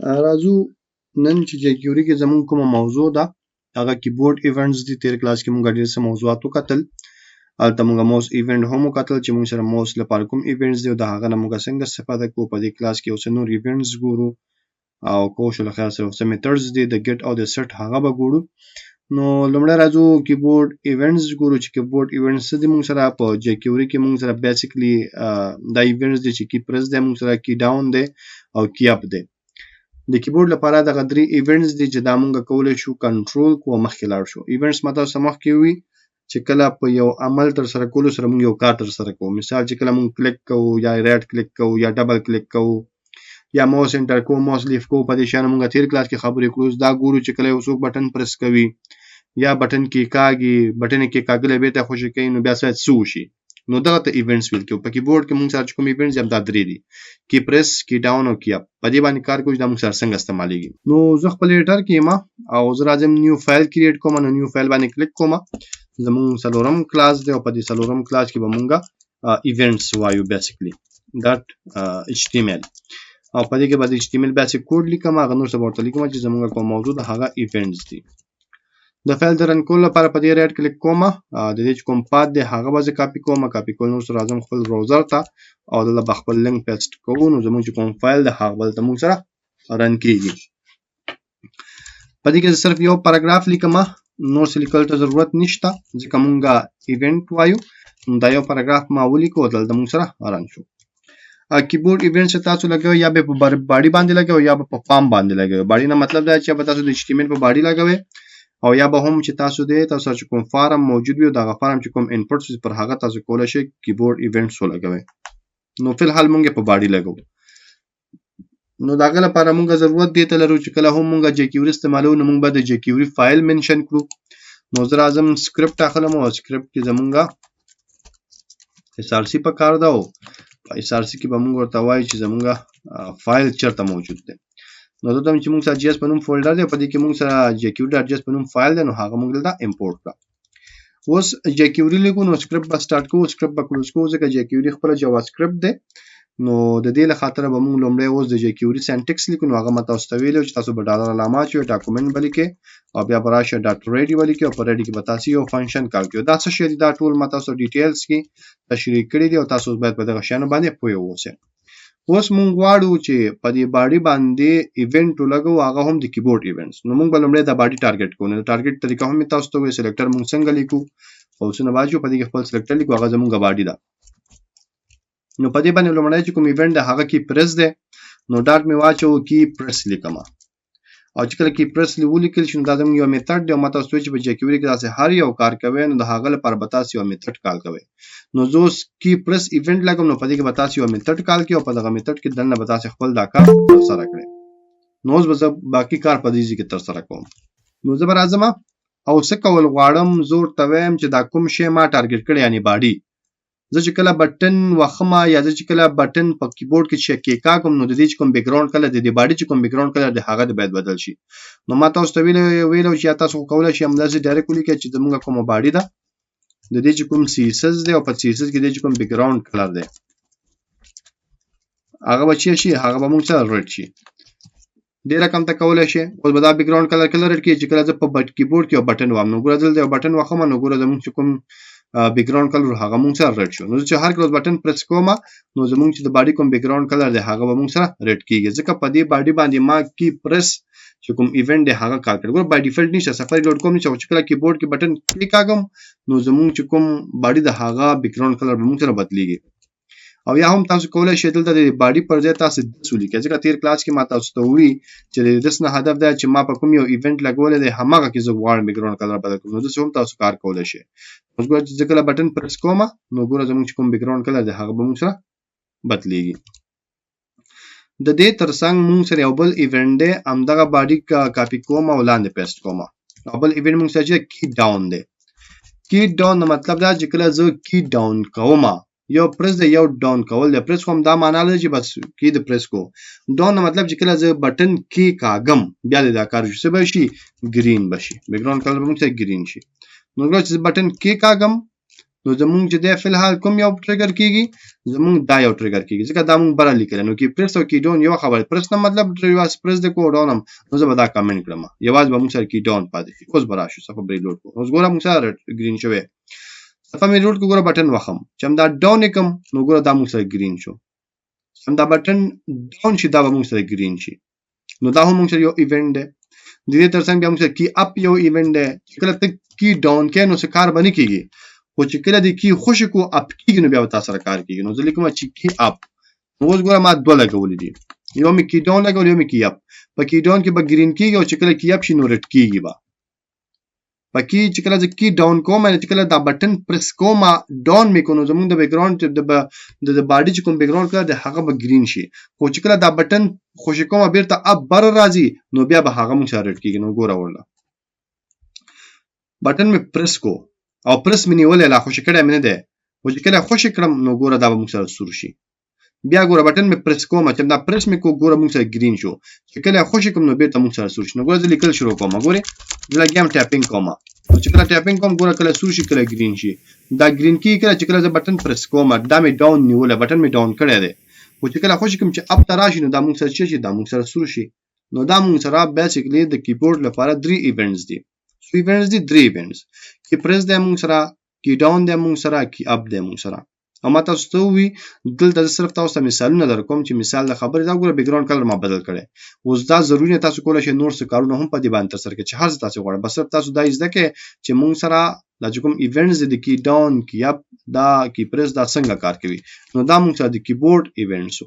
راځو نن چې jQuery کې زموږ کومه موضوع ده هغه کیبورډ ایونټس دي. تیر کلاس کې موږ ډېر څه موضوعات وکتل. هلته موږ موس ایونټ هم وکتل چې موږ سره موس لپاره کوم ایونټس دي او د هغه نه موږ څنګه استفاده کوو. په دې کلاس کې یو څه نور ایونټس ګورو او کوو شو له خیال سره څه میتھډز دي د ګیټ او د سیټ هغه به ګورو. نو لومړی راځو کیبورډ ایونټس ګورو چې کیبورډ ایونټس دي. موږ سره په jQuery کې موږ سره بیسیکلی دا ایونټس دي چې کی پرس دی، موږ سره کی ډاون دی او کی اپ دی. د کیبورډ لپاره دغه درې ایونټس دي چې دا موږ کولی شو کنټرول کوو مخکې لاړ شو. ایونټس ماته سره مخکې وي چې کله په یو عمل تر سره کولو سره موږ یو کار تر سره کوو. مثال چې کله موږ کلیک کوو یا رائټ کلیک کوو یا ډبل کلیک کوو یا ماوس انټر کوو، ماوس لیف کوو، په دې شان موږ تیر کلاس کې خبرې کړو. دا ګورو چې کله یو څوک بټن پرس کوي یا بټن کې کاږي، بټن کې کاږل به ته خوشی کوي، نو بیا څه وشي، نو دغه ته ایونټس ویل کېږي. په کیبورډ کې موږ سره کوم ایونټس هم دا درې دي، کی پرس، کی ډاون او کی اپ. په دې باندې کار کوو چې دا موږ سره څنګه استعمالېږي. نو زه خپل ایډیټر کې یم او زه راځم نیو فایل کریټ کوم. نو نیو فایل باندې کلیک کوم. زموږ څلورم کلاس دی او په دې څلورم کلاس کې به موږ ایونټس وایو بیسیکلی .html او په دې کې به د HTML بیسیک کوډ لیکم. هغه نور څه ورته لیکم چې زموږ کوم موضوع ده هغه ایونټس دي. د فایل د رن کولو لپاره په دې رائټ کلیک کوم. د دې کوم پات دی هغه به زه کاپی کوم. کاپی کول نور سره راځم خپل براوزر ته او دلته به خپل لینک پیسټ کوو. نو زموږ کوم فایل د هغه بل ته موږ سره رن کیږي. په دې کې صرف یو پاراګراف لیکم، نور څه لیکل ته ضرورت نشته ځکه موږ ایونټ وایو. دا یو پاراګراف ما ولیکو دلته موږ سره رن شو. کیبورډ ایونټس تاسو لګوي یا به په باډي باندې لګوي یا به په فارم باندې لګوي. باډي نه مطلب دا چې به تاسو د HTML په باډي لګوي او یا به هم چې تاسو دې تاسو چې کوم فارم موجود وي دغه فارم چې کوم انپټس پر هغه تاسو کولای شئ کیبورډ ایونټس ولګوي. نو فل حال موږ په باډي لګو. نو داغه لپاره موږ ضرورت دی ته لرو چې کله هم موږ jQuery استعمالو نو موږ به د jQuery فایل منشن کړو. نو زه راځم سکرپټ اخلم او سکرپټ کې زمونږ SRC په کار ده او په SRC کې به موږ ورته وایو چې زمونږ فایل چیرته موجود دی. نو دلته چې موږ سره JS په نوم فولډر دی، په دې کې موږ سره jQuery.js په نوم فایل دی، نو هغه موږ دلته امپورټ کړه. اوس jQuery لیکو نو سکرپټ به سٹارټ کوو، سکرپټ به کلوز کوو ځکه jQuery خپل جاوا سکرپټ دی. نو د دې له خاطر به موږ لومړی اوس د jQuery سینټکس لیکو. نو هغه ماته تاسو ته ویلو چې تاسو به ډالر علامه چې ډاکومنټ ولیکئ او بیا به راشه ډاټ ریډي ولیکئ او په ریډي کې به تاسو یو فنکشن کال کوئ. دا څه شی دی؟ دا ټول ما تاسو ډیټیلز کې تشریح کړی دی او تاسو باید په دغه شیانو باندې پوه اوسئ. اوس موږ غواړو چې په دې باډي باندې ایونټ ولګو، هغه هم د کیبورډ ایونټس. نو موږ به لومړی د باډي ټارګټ کوو. نو ټارګټ طریقه هم تاسو ته وایي سلیکټر موږ څنګه لیکو او څنګه باجو په دې کې خپل سلیکټر لیکو، هغه زموږ باډي ده. نو په دې باندې لومړی چې کوم ایونټ ده هغه کی پرس ده. نو ډاټ می واچو کی پرس لیکم او چې کله کی پرس ولیکل شي نو دا زموږ یو میتھډ دی او ماته سوچ چې په jQuery کې تاسو هر یو کار کوي نو د هغه لپاره به تاسو یو میتھډ کال کوي. نو زه کی پرس ایونټ لګم نو په دې کې به تاسو یو میتھډ کال کوي او په دغه میتھډ کې دنه به تاسو خپل دا کار تر سره کړئ. نو اوس به باقی کار په دې کې تر سره کوم. نو زه به راځم او څه کول غواړم زور ته وایم چې دا کوم شی ما ټارګټ کړی یعنی باډي. زه چې کله بټن وخمه یا زه چې کله بټن په کیبورډ کې چې کلیکا کوم نو د دې کوم بیک ګراوند کلر د دې باډي چې کوم بیک ګراوند کلر د هغه د باید بدل شي. نو ما تاسو ته ویلو چې تاسو کولای شئ همداسې ډایرکټ ولیکئ چې زموږ کوم باډي ده د دې چې کوم CSS دی او په CSS کې د چې کوم بیک ګراوند کلر دی هغه به شي هغه به موږ سره ریډ شي. ډیر رقم ته کولای شي اوس به دا بیک ګراوند کلر ریډ کړي چې کله زه په کیبورډ کې یو بټن وام نو ګوره دلته یو بټن وخمه نو ګوره زموږ کوم بیک ګراوند کلر هغه موږ سره ریډ شو. نو چې هر کله بټن پرس کوم نو زموږ چې د باډي کوم بیک ګراوند کلر دی هغه به موږ سره ریډ کیږي ځکه په دې باډي باندې ما کی پرس چې کوم ایونت دی هغه کار کړو. بای ډیفالت نشه safari.com چې کله کیبورډ کې بټن کلیک کوم نو زموږ چې کوم باډي د هغه بیک ګراوند کلر به موږ سره بدلیږي. او یا هم تاسو کولای شئ دلته د باډي پر ځای تاسو د سولې کې ځکه تیر کلاس کې ما تاسو ته وی چې د دسنه هدف دا چې ما په کوم یو ایونت لګولې دی هماغه کې زه غواړم بیک ګراوند کلر بدل کړم. نو زه هم تاسو کار کولای شئ. اوس ګورئ چې کله بټن پرس کوم نو ګورئ زموږ کوم بیک ګراوند کلر دی هغه به موږ سره بدلیږي. د دې ترڅنګ موږ سره یو بل ایونت دی همدغه باډي کاپی کوم او لاندې پیسټ کوم. او بل ایونت موږ سره چې کی ډاون دی. کی ډاون نو مطلب دا چې کله زه کی ډاون کوم یو پرس دی یو ډاون کول دی. پرس کوم دا معنی لري چې بس کی د پرس کو. ډاون مطلب چې کله زه بټن کی کاغم بیا دا کار شي به شي گرین بشي بیک ګراوند کلر به موږ سره گرین شي. نو چې بټن کی کاغم نو زمونږ چې د فلحال کوم یو ټریګر کیږي زمونږ دا یو ټریګر کیږي ځکه دا مونږ بره لیکل نو کې پرس او کې ډاون یو خبره پرس نه مطلب ریواز پرس د کو ډاون نو زه به دا کمنټ کړم یواز به موږ سره کې ډاون پاتې شي اوس برا شو صفه بری لوډ کو اوس ګوره موږ سره گرین شوی صفه مې لوډ کو ګوره بٹن وخم چې هم دا ډاون کم نو ګوره دا موږ سره گرین شو هم دا بٹن ډاون شي دا به موږ سره گرین شي نو دا هم موږ سره یو ایونت دی د دې ترڅنګ بیا موږ سره کی اپ یو ایونت دی کله ته کی ډاون کې نو څه کار باندې کیږي خو چې کله د کی خوشی کو اپ کیږي نو بیا تاسو سره کار کیږي نو ځکه چې کی اپ نو اوس ګوره ما دوه لګولې دي یو مې کی ډاون لګول یو مې کی اپ په کی ډاون کې به گرین کیږي او چې کله کی اپ شي نو رد کیږي با پکې چې کله چې کی ډاون کوم چې کله دا بٹن پرس کوم ډاون مې کو نو زموږ د بیک ګراوند د باډي چې کوم بیک ګراوند کړه د هغه به گرین شي خو چې کله دا بٹن خوشی کوم بیرته اپ بر راځي نو بیا به هغه مونږ سره رد کیږي نو ګوره ورله بٹن مې پرس کو او پرس مې نیولې لا خوشی کړه مې نه ده او چې کله خوشی کړم نو ګوره دا به مونږ سره سور شي بیا ګوره بٹن مې پرس کوم چې دا پرس مې کو ګوره مونږ سره گرین شو چې کله خوشی کوم نو بیرته مونږ سره سور شي نو ګوره لیکل شروع کوم ګوره زه لګیم ټاپینګ کوم او چې کله ټاپینګ کوم ګوره کله سور شي کله گرین شي دا گرین کی کله چې کله زه بٹن پرس کوم دا مې ډاون نیولې بٹن مې ډاون کړی دی او چې کله خوشی کوم چې اپ تراشي نو دا مونږ سره شي دا مونږ سره سور شي نو دا مونږ سره بیسیکلی د کیبورډ لپاره 3 ایونټس دي ایونټس دي 3 ایونټس کی پرس د مونږ سره کی ډاون د مونږ سره کی اپ د مونږ سره او ما تاسو ته وی دلته صرف تاسو ته مثالونه درکوم چې مثال د خبرې دا ګوره بیک ګراوند کلر ما بدل کړي اوس دا ضروري تاسو کولای شئ نور څه کارونه هم په دې باندې تر سره کړئ چې هر څه تاسو غواړئ بس صرف تاسو دا زده کړئ چې مونږ سره دا کوم ایونټس د کی ډاون کی اپ دا کی پرس دا څنګه کار کوي نو دا مونږ سره د کیبورډ ایونټس